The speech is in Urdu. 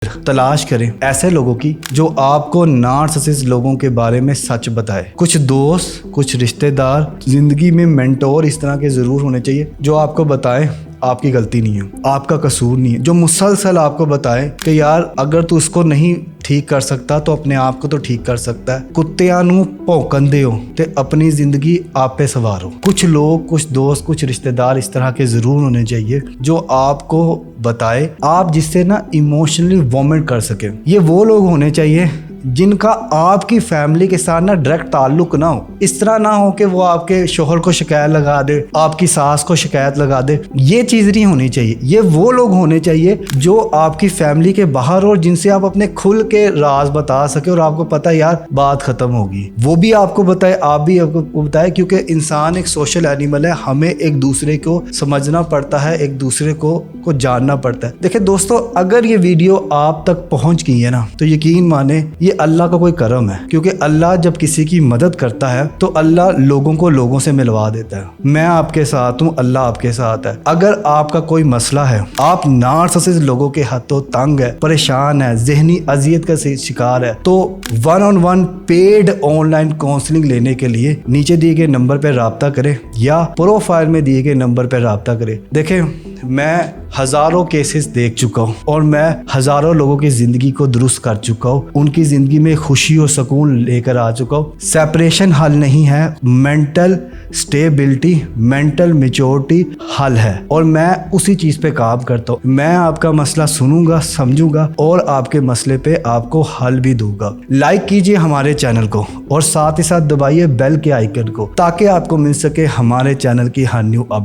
تلاش کریں ایسے لوگوں کی جو آپ کو نارسسسٹ لوگوں کے بارے میں سچ بتائے. کچھ دوست، کچھ رشتہ دار زندگی میں مینٹور اس طرح کے ضرور ہونے چاہیے جو آپ کو بتائیں آپ کی غلطی نہیں ہے، آپ کا قصور نہیں ہے، جو مسلسل آپ کو بتائے کہ یار اگر تو اس کو نہیں ٹھیک کر سکتا تو اپنے آپ کو تو ٹھیک کر سکتا ہے. کتیاں نو بھونکن دے ہو تے اپنی زندگی آپ پہ سوارو. کچھ لوگ، کچھ دوست، کچھ رشتہ دار اس طرح کے ضرور ہونے چاہیے جو آپ کو بتائے آپ جس سے نا ایموشنلی وومٹ کر سکے. یہ وہ لوگ ہونے چاہیے جن کا آپ کی فیملی کے ساتھ نا ڈائریکٹ تعلق نہ ہو. اس طرح نہ ہو کہ وہ آپ کے شوہر کو شکایت لگا دے، آپ کی ساس کو شکایت لگا دے. یہ چیز نہیں ہونی چاہیے. یہ وہ لوگ ہونے چاہیے جو آپ کی فیملی کے باہر اور جن سے آپ اپنے کھل کے راز بتا سکے اور آپ کو پتہ یار بات ختم ہوگی. وہ بھی آپ کو بتائے، آپ بھی آپ کو بتائے، کیونکہ انسان ایک سوشل اینیمل ہے. ہمیں ایک دوسرے کو سمجھنا پڑتا ہے، ایک دوسرے کو جاننا پڑتا ہے. دیکھیں دوستو، اگر یہ ویڈیو آپ تک پہنچ گئی ہے نا تو یقین مانیں یہ اللہ کا کوئی کرم ہے، کیونکہ اللہ جب کسی کی مدد کرتا ہے تو اللہ لوگوں کو لوگوں سے ملوا دیتا ہے. میں آپ کے ساتھ ہوں، اللہ آپ کے ساتھ ہے. اگر آپ کا کوئی مسئلہ ہے، آپ نارسسسٹ لوگوں کے ہاتھوں تنگ ہے، پریشان ہے، ذہنی اذیت کا شکار ہے، تو 1-on-1 paid on line counselling لینے کے لیے نیچے دیے گئے نمبر پہ رابطہ کریں یا پروفائل میں دیے گئے نمبر پہ رابطہ کریں. دیکھیں میں ہزاروں کیسز دیکھ چکا ہوں اور میں ہزاروں لوگوں کی زندگی کو درست کر چکا ہوں، ان کی زندگی میں خوشی اور سکون لے کر آ چکا ہوں. سیپریشن حل نہیں ہے، مینٹل سٹیبلٹی، مینٹل میچورٹی حل ہے، اور میں اسی چیز پہ کام کرتا ہوں. میں آپ کا مسئلہ سنوں گا، سمجھوں گا اور آپ کے مسئلے پہ آپ کو حل بھی دوں گا. لائک کیجئے ہمارے چینل کو اور ساتھ ہی ساتھ دبائیے بیل کے آئیکن کو تاکہ آپ کو مل سکے ہمارے چینل کی ہر نیو اپ